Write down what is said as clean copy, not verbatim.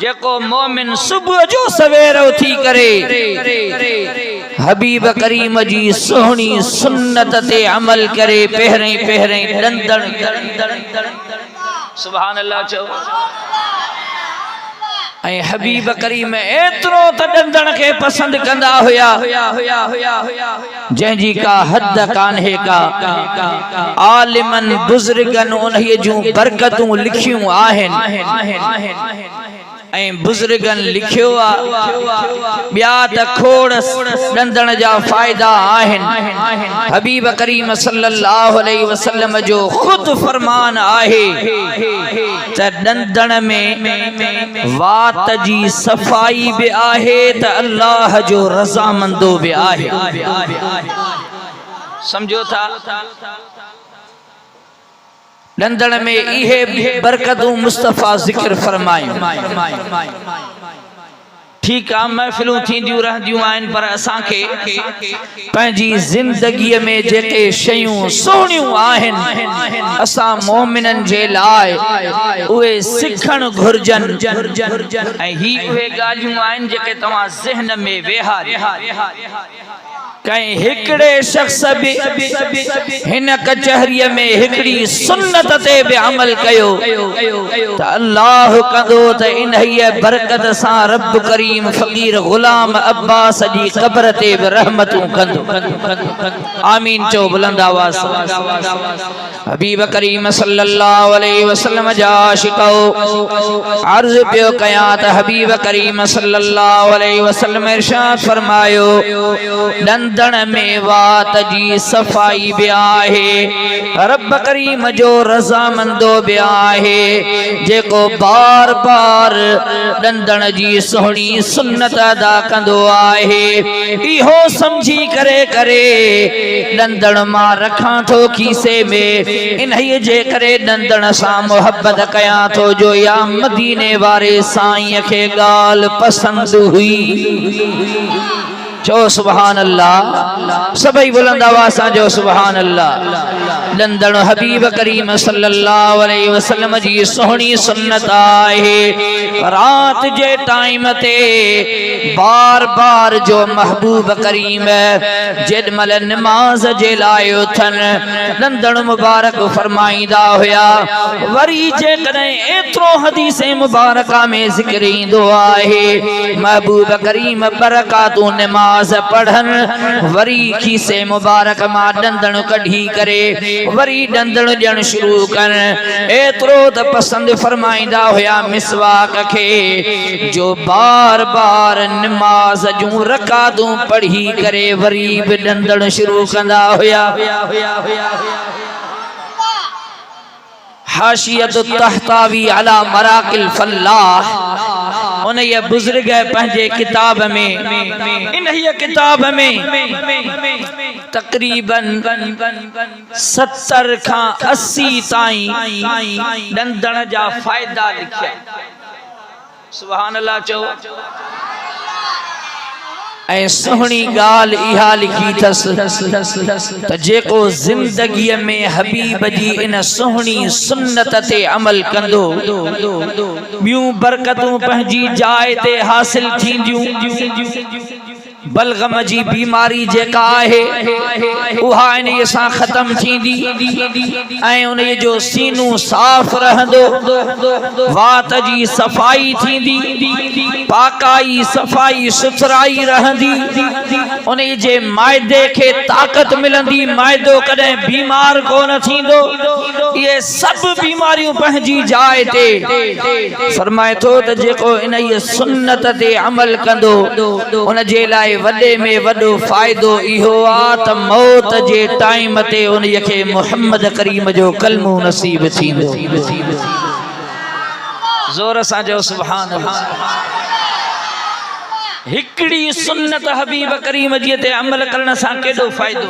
जेको मोमिन सुबह जो सवेर उथी करे हबीब करीम जी सोहनी सुन्नत ते अमल करे पहिरें पहिरें डंदण सुभान अल्लाह चो ऐं हबीब करीम एतिरो त डंदण खे पसंद कंदा हुया जंहिंजी का हद कान्हे का आलिमन बुजुर्गन उन्हीअ जूं बरकतूं लिखियूं आहिनि ऐं बुजुर्गन लिखियो ॿिया त खोड़ डंदण जा फ़ाइदा आहिनि हबीब करीम सल्लल्लाहु अलैहि वसल्लम जो खुद फरमान आहे त डंदण में वात जी सफ़ाई भी आहे त अल्लाह जो रज़ामंदो भी आहे समझो था डंदण में इहे बरकतूं मुस्तफ़ा जिक्र फरमायूं ठीक है महफिलूं थींदियूं रहंदियूं आहिनि पर असांखे पंहिंजी ज़िंदगीअ में जेके शयूं सोहणियूं आहिनि असां मोमिननि जे लाइ उहे सिखण घुर्जनि ऐं ही उहे ॻाल्हियूं आहिनि जेके तव्हां ज़हन में वेहारियो कहीं हिकड़े शख्स भी हिन कचहरीअ में हिकड़ी सुन्नत ते भी अमल कयो त अल्लाह कंदो त इन्हीअ बरकत सां रब करीम फ़कीर गुलाम अब्बास जी क़ब्र ते भी रहमतूं कंदो आमीन चो बुलंद आवाज़ हबीब करीम सल्लल्लाहु अलैहि वसल्लम जा आशिक़ो अर्ज़ पियो कयां त हबीब करीम सल्लल्लाहु अलैहि वसल्लम इरशाद फरमायो डंदण में वात जी सफ़ाई भी आहे रब करीम जो रज़ामंदो भी आहे जेको बार बार डंदण जी सोहणी सुन्नत अदा कंदो आहे इहो समझी करे डंदण मां रखां थो खीसे में इन्हीअ जे करे डंदण सां मोहब्बत कयां थो जो या मदीने वारे साईं खे ॻाल्हि पसंद हुई जो सुभान अल्लाह सभई बुलंद आवाज़ सां जो सुभान अल्लाह डंदण हबीब करीम सल्लल्लाहु अलैहि वसल्लम जी सोहणी सुन्नत आहे रात जे टाइम ते बार बार जो महबूब करीम जेॾमल नमाज जे लाइ उथनि डंदण मुबारक फरमाईंदा हुया वरी जेकॾहिं एतिरो हदीसे मुबारका में ज़िक्र ईंदो आहे महबूब करीम बरकातूं नमाज पढ़न वरी खीसे मुबारक मां डंदण कढी करे वरी डंदण ॾियण शुरू कन एतिरो त पसंद फरमाईंदा हुया मिसवाक खे जो बार बार नमाज जूं रकातूं पढ़ी करे वरी भी डंदण शुरू कंदा हुया हाशियत तहतावी अला मराकिल फल्लाह उन ये बुजुर्ग पंहिंजे किताब में इन ये किताब में तकरीबन 70 खां 80 ताईं डंदण जा फ़ाइदा लिखिया सुभान अल्लाह चो ऐं सोहणी ॻाल्हि इहा लिखी अथसि त जेको ज़िंदगीअ में हबीब जी इन सोहणी सुन्नत ते अमल कंदो ॿियूं बरकतूं पंहिंजी जाइ ते हासिल थींदियूं बलगम जी बीमारी जेका आहे उहा इन्हीअ सां ख़त्म थींदी ऐं उन्हीअ जो सीनो साफ़ रहंदो वात जी सफ़ाई थींदी पाकाई सफ़ाई सुथराई रहंदी उन्हीअ जे माइदे खे ताक़त मिलंदी माइदो कॾहिं बीमार कोन थींदो ये सभु बीमारियूं पंहिंजी जाइ ते फरमाए थो त जेको इन्हीअ सुन्नत ते अमल कंदो उन जे लाइ वॾे में वॾो फ़ाइदो इहो आहे त मौत जे टाइम ते उन्हीअ खे मुहम्मद करीम जो कलमो नसीब थींदो ज़ोर सां जो सुभान अल्लाह हिकड़ी सुन्नत हबीब करीम जी ते अमल करण सां केॾो फ़ाइदो